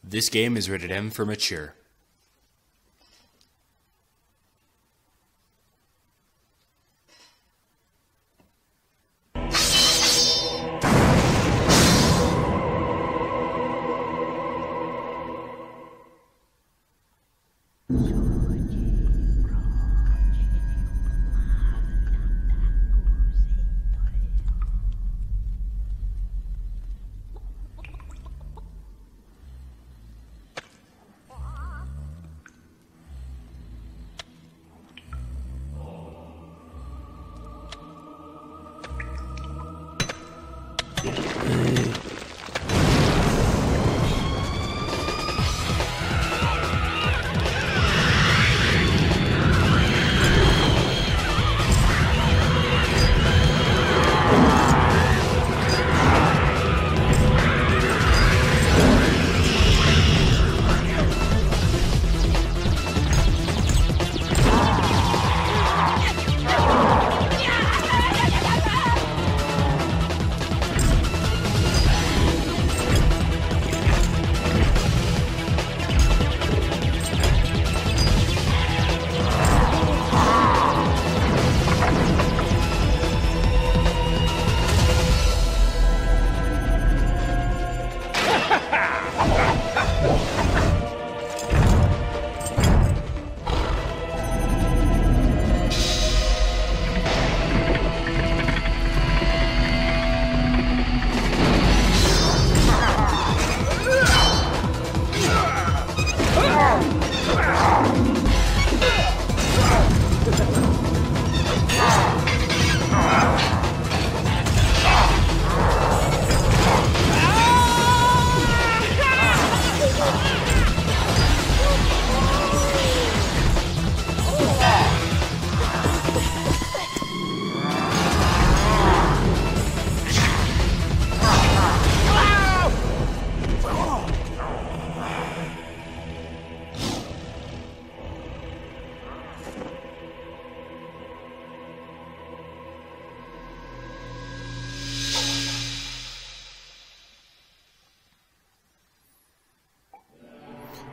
This game is rated M for mature.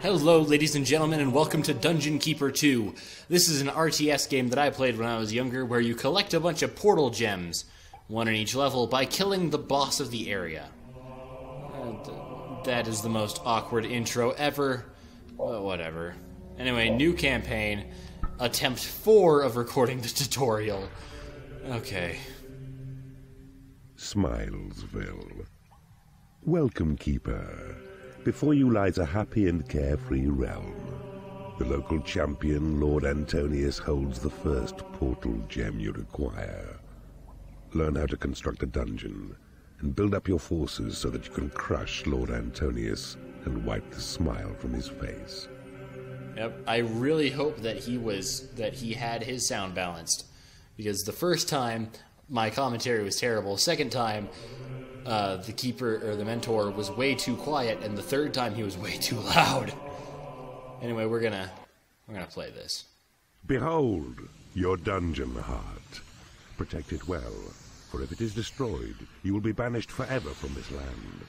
Hello, ladies and gentlemen, and welcome to Dungeon Keeper 2. This is an RTS game that I played when I was younger, where you collect a bunch of portal gems, one in each level, by killing the boss of the area. That is the most awkward intro ever. Well, whatever. Anyway, new campaign. Attempt 4 of recording the tutorial. Okay. Smilesville. Welcome, Keeper. Before you lies a happy and carefree realm. The local champion, Lord Antonius, holds the first portal gem you require. Learn how to construct a dungeon, and build up your forces so that you can crush Lord Antonius and wipe the smile from his face. Yep, I really hope that he had his sound balanced, because the first time my commentary was terrible. Second time, the keeper or the mentor was way too quiet, and the third time he was way too loud. Anyway, we're gonna play this. Behold your dungeon heart. Protect it well, for if it is destroyed, you will be banished forever from this land.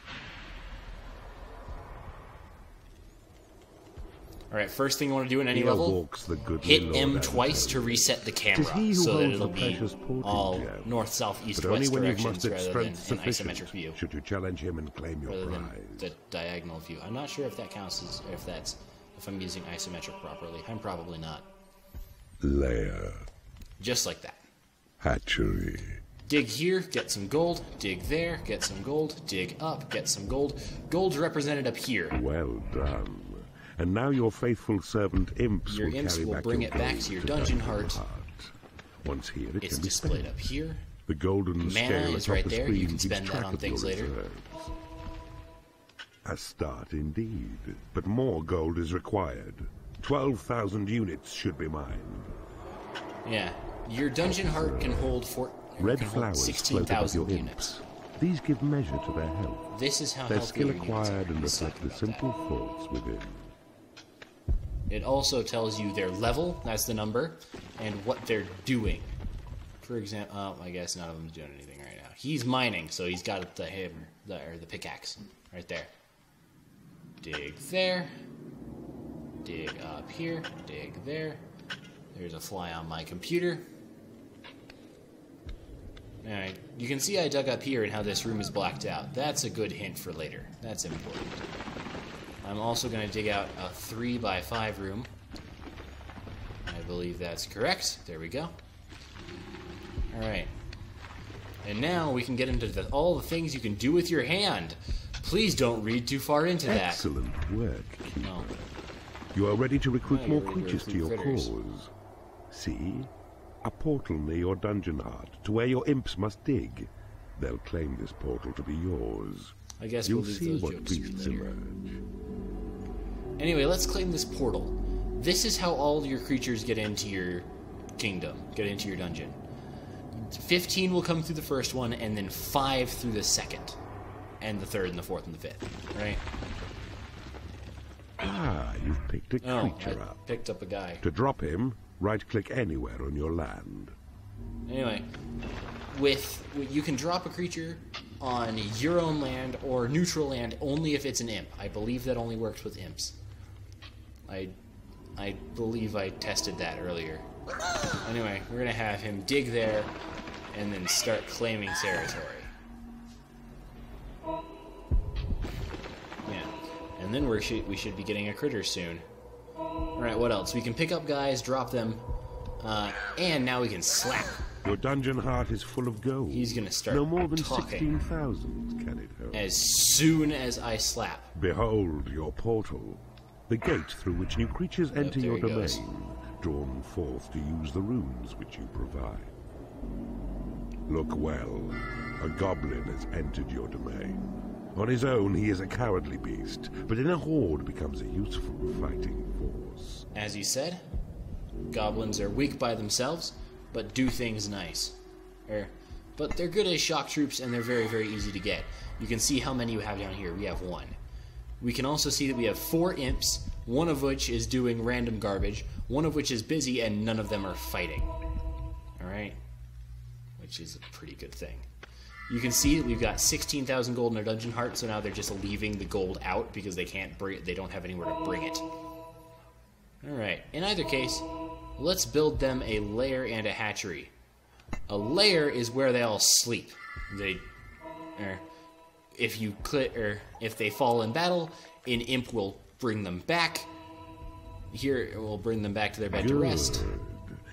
Alright, first thing you want to do in any Here level, walks the goodly hit Lord M twice Antonius. to reset the 'Tis camera, he who so that holds it'll the be precious portal all gem, north, south, east, but only west when you've directions mustered rather than strength an sufficient isometric view. should you challenge him and claim your Rather than prize. the diagonal view. I'm not sure if that counts as, if I'm using isometric properly. I'm probably not. Lair. Just like that. Hatchery. Dig here, get some gold. Dig there, get some gold. Dig up, get some gold. Gold's represented up here. Well done. And now your faithful servant Imps Your will imps carry will back bring your it back gold to your to dungeon heart. Once here, it It's can be displayed spent. up here. The golden Mana scale is atop right the there. screen You can keeps spend that track on of things your later. reserves. A start indeed, but more gold is required. 12,000 units should be mined. Yeah. Your dungeon heart can hold Red flowers float above 16,000 your units. imps. These give measure to their health. This is how Their healthy skill your units are. acquired and Let's reflect talk the about simple that. thoughts within. It also tells you their level, that's the number, and what they're doing. For example, I guess none of them's doing anything right now. He's mining, so he's got the hammer, the pickaxe, right there. Dig there. Dig up here. Dig there. There's a fly on my computer. Alright, you can see I dug up here and how this room is blacked out. That's a good hint for later. That's important. I'm also going to dig out a 3x5 room. I believe that's correct. There we go. Alright. And now we can get into all the things you can do with your hand. Please don't read too far into that. Excellent work, Keeper. No. You are ready to recruit more ready to creatures to recruit your critters. cause. See? A portal near your dungeon heart, to where your imps must dig. They'll claim this portal to be yours. I guess You'll we'll leave see those what jokes for beasts later. emerge. Anyway, let's claim this portal. This is how all your creatures get into your kingdom, get into your dungeon. 15 will come through the first one, and then 5 through the second. And the third, and the fourth, and the fifth. Right? Ah, you've picked a creature I up. picked up a guy. To drop him, right-click anywhere on your land. Anyway, you can drop a creature on your own land or neutral land only if it's an imp. I believe that only works with imps. I believe I tested that earlier. Anyway, we're gonna have him dig there and then start claiming territory. Yeah, and then we should be getting a critter soon. All right, what else? We can pick up guys, drop them, and now we can slap. Your dungeon heart is full of gold. He's gonna start no more than talking 16,000 can it hold. as soon as I slap. Behold your portal, the gate through which new creatures enter there your he goes. domain, drawn forth to use the runes which you provide. Look well, a goblin has entered your domain. On his own, he is a cowardly beast, but in a horde becomes a useful fighting force. As you said, goblins are weak by themselves, but do things nice. But they're good as shock troops, and they're very, very easy to get. You can see how many you have down here. We have 1. We can also see that we have 4 imps, one of which is doing random garbage, one of which is busy, and none of them are fighting. Alright? Which is a pretty good thing. You can see that we've got 16,000 gold in our dungeon heart, so now they're just leaving the gold out because they can't bring it, they don't have anywhere to bring it. Alright, in either case, let's build them a lair and a hatchery. A lair is where they all sleep. If they fall in battle, an imp will bring them back. Here, we'll bring them back to their bed to rest.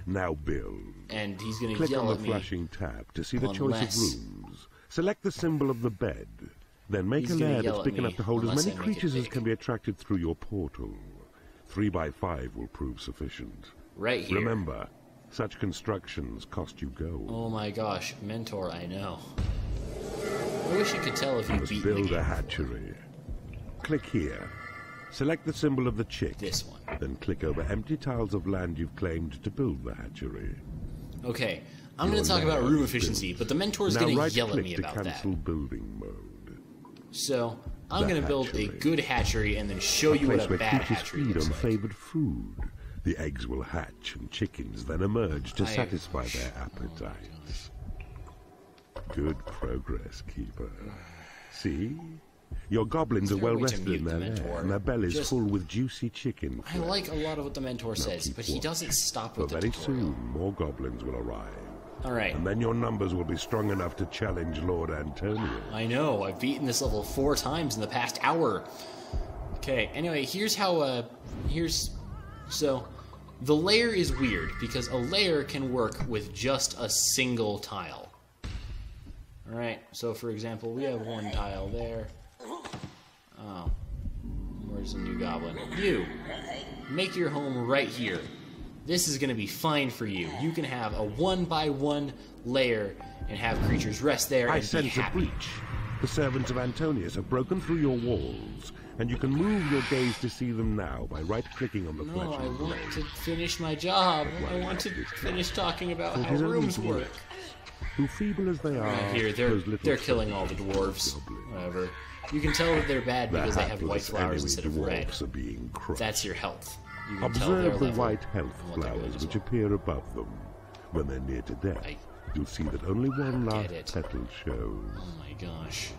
Now build. And he's going to Click yell on at the me. flashing tab to see the choice of unless- rooms. Select the symbol of the bed. Then make He's a gonna lair yell that's at big me enough to hold as unless many I make it creatures as big. can be attracted through your portal. 3x5 will prove sufficient. Right here. Remember, such constructions cost you gold. Oh my gosh, Mentor, I know. I wish you could tell if you Must beat the build a game. hatchery. Click here. Select the symbol of the chick. This one. Then click over empty tiles of land you've claimed to build the hatchery. Okay, I'm going Your to talk about lair room is efficiency, built. but the Mentor's Now going to right yell at click me to about that. cancel building mode. So, I'm The going to build a hatchery. good hatchery and then show you what Place a where bad creatures hatchery feed looks on like. favored food. The eggs will hatch and chickens then emerge to I- satisfy their appetite. Good progress, Keeper. See? Your goblins Is are there a well way to rested mute in the their Mentor? lair, and their bellies Just- full with juicy chicken I flesh. like a lot of what the Mentor says, keep but he watch. doesn't stop For with the very tutorial. soon, more goblins will arrive. Alright, And then your numbers will be strong enough to challenge Lord Antonius. I know, I've beaten this level 4 times in the past hour. Okay, anyway, here's how, so, the layer is weird, because a layer can work with just a single tile. Alright, so for example, we have 1 tile there. Oh, where's the new goblin? You, make your home right here. This is going to be fine for you. You can have a 1x1 layer and have creatures rest there I and be sense a happy. breach. The servants of Antonius have broken through your walls, and you can move your gaze to see them now by right-clicking on the No, I flashing want blade. to finish my job. I want to finish talking about For how his own rooms work. dwarfs, who feeble as they are, Here, those little they're killing all the servants dwarves. goblins. Whatever. You can tell that they're bad because they have white hapless flowers enemy instead of red. dwarfs are being crushed. That's your health. You can tell their Observe the level white health and what they're doing flowers as which well. appear above them. When they're near to death, you'll see that only one last it. petal shows. Oh my gosh.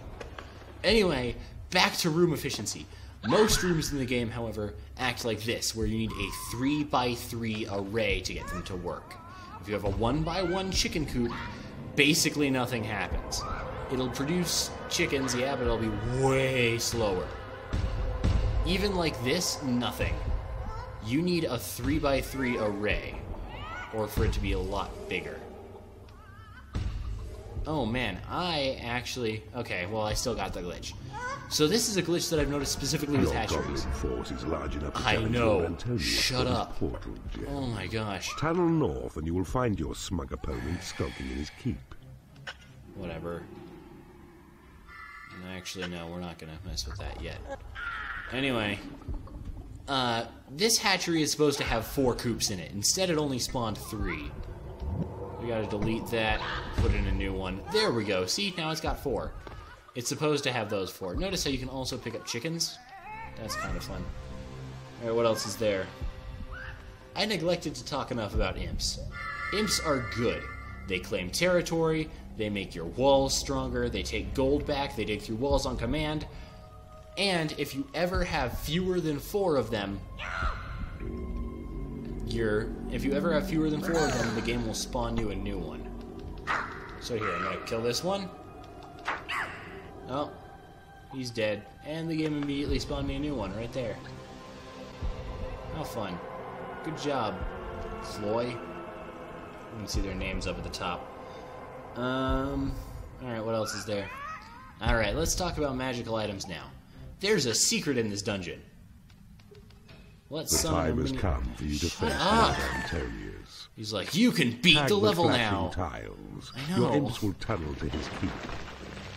Anyway, back to room efficiency. Most rooms in the game, however, act like this, where you need a 3x3 array to get them to work. If you have a 1x1 chicken coop, basically nothing happens. It'll produce chickens, yeah, but it'll be way slower. Even like this, nothing. You need a 3x3 array, or for it to be a lot bigger. Oh man, okay, well I still got the glitch. So this is a glitch that I've noticed specifically with hatcheries. Force is large enough to I know. Antonius Shut up. Portal gem. Oh my gosh. Tunnel north and you will find your smug opponent skulking in his keep. Whatever. Actually, no, we're not gonna mess with that yet. Anyway, this hatchery is supposed to have 4 coops in it. Instead, it only spawned 3. We gotta delete that, put in a new one. There we go. See, now it's got 4. It's supposed to have those 4. Notice how you can also pick up chickens? That's kind of fun. Alright, what else is there? I neglected to talk enough about imps. Imps are good. They claim territory, they make your walls stronger, they take gold back, they dig through walls on command, and if you ever have fewer than 4 of them, the game will spawn you a new one. So here, I'm gonna kill this one. Oh, he's dead. And the game immediately spawned me a new one right there. How fun. Good job, Floy. You can see their names up at the top. Alright, what else is there? Alright, let's talk about magical items now. There's a secret in this dungeon. The time has come for you to face Antonius. He's like, you can beat the level now. Tiles. I know. Your imps will tunnel to his keep.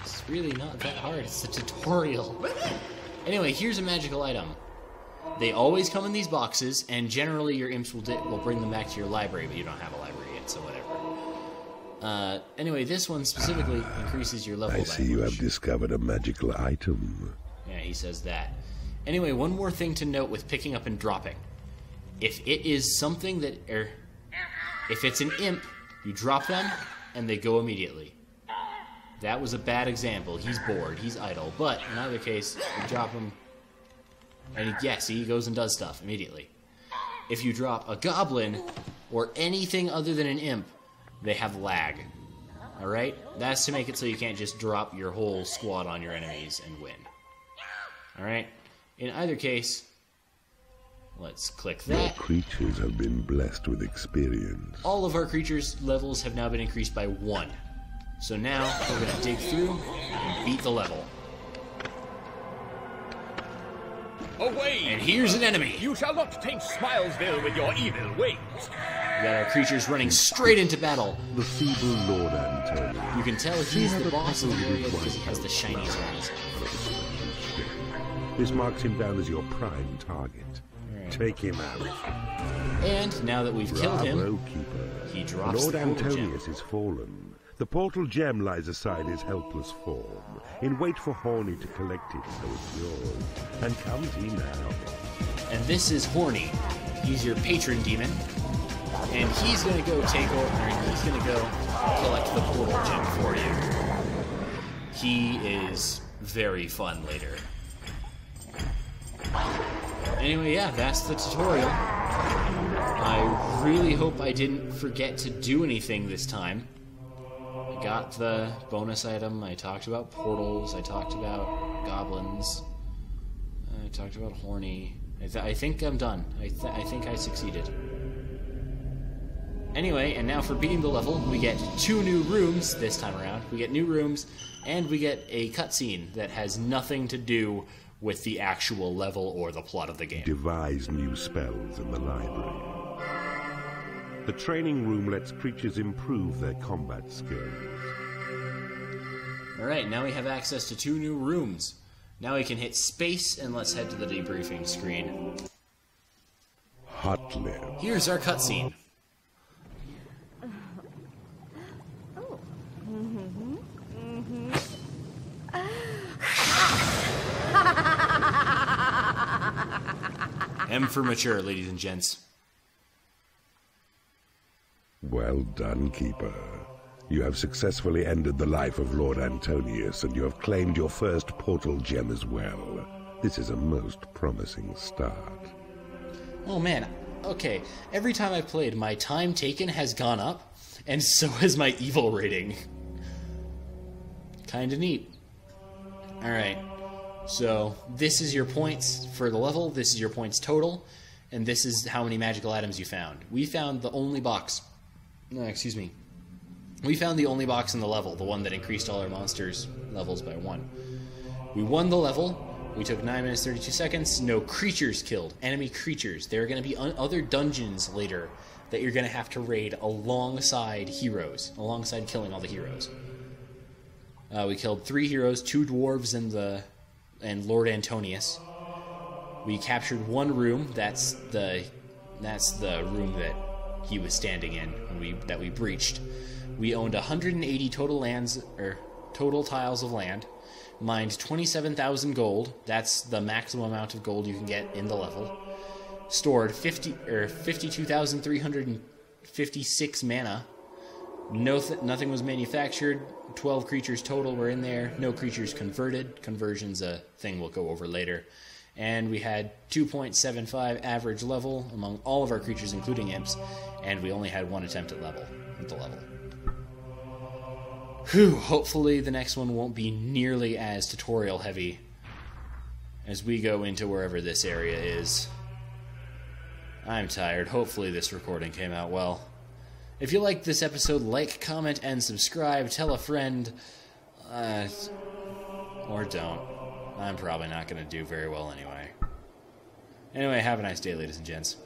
It's really not that hard. It's the tutorial. Anyway, here's a magical item. They always come in these boxes, and generally your imps will bring them back to your library, but you don't have a library yet, so whatever. Anyway, this one specifically increases your level. I see you have discovered a magical item. Yeah, he says that. Anyway, one more thing to note with picking up and dropping. If it is something that, if it's an imp, you drop them, and they go immediately. That was a bad example. He's bored, he's idle, but in either case, you drop him, and yes, he goes and does stuff immediately. If you drop a goblin, or anything other than an imp, they have lag. Alright? That's to make it so you can't just drop your whole squad on your enemies and win. Alright? In either case, let's click that. Your creatures have been blessed with experience. All of our creatures' levels have now been increased by 1. So now, we're going to dig through and beat the level. Away! And here's an enemy! You shall not taint Smilesville with your evil ways! We got our creatures running straight into battle. The feeble Lord Antonius. You can tell he's the boss of the area because he has the shinies on his. This marks him down as your prime target. Right. Take him out. And now that we've killed him, Keeper. He drops Lord the portal Antonius gem. is fallen. The portal gem lies aside his helpless form, in wait for Horny to collect it so it's yours. And comes he now. And this is Horny. He's your patron demon. And he's going to go take over, and he's going to go collect the portal gem for you. He is very fun later. Anyway, yeah, that's the tutorial. I really hope I didn't forget to do anything this time. I got the bonus item, I talked about portals, I talked about goblins, I talked about Horny. I think I'm done. I think I succeeded. Anyway, and now for beating the level, we get 2 new rooms this time around. We get new rooms, and we get a cutscene that has nothing to do with the actual level or the plot of the game. Devise new spells in the library. The training room lets creatures improve their combat skills. Alright, now we have access to 2 new rooms. Now we can hit space, and let's head to the debriefing screen. Hot lip. Here's our cutscene. M for mature, ladies and gents. Well done, Keeper. You have successfully ended the life of Lord Antonius, and you have claimed your first portal gem as well. This is a most promising start. Oh man, okay. Every time I've played, my time taken has gone up, and so has my evil rating. Kinda neat. Alright, so this is your points for the level, this is your points total, and this is how many magical items you found. We found the only box... excuse me. We found the only box in the level, the one that increased all our monsters' levels by 1. We won the level. We took 9 minutes 32 seconds. No creatures killed. Enemy creatures. There are going to be other dungeons later that you're going to have to raid alongside heroes, alongside killing all the heroes. We killed 3 heroes, 2 dwarves, and Lord Antonius. We captured 1 room. That's the room that he was standing in that we breached. We owned 180 total tiles of land, mined 27,000 gold. That's the maximum amount of gold you can get in the level. Stored 52,356 mana. Nothing was manufactured. 12 creatures total were in there. No creatures converted. Conversion's a thing we'll go over later. And we had 2.75 average level among all of our creatures, including imps, and we only had 1 attempt at the level. Whew, hopefully the next one won't be nearly as tutorial heavy as we go into wherever this area is. I'm tired. Hopefully this recording came out well. If you liked this episode, like, comment, and subscribe. Tell a friend. Or don't. I'm probably not going to do very well anyway. Anyway, have a nice day, ladies and gents.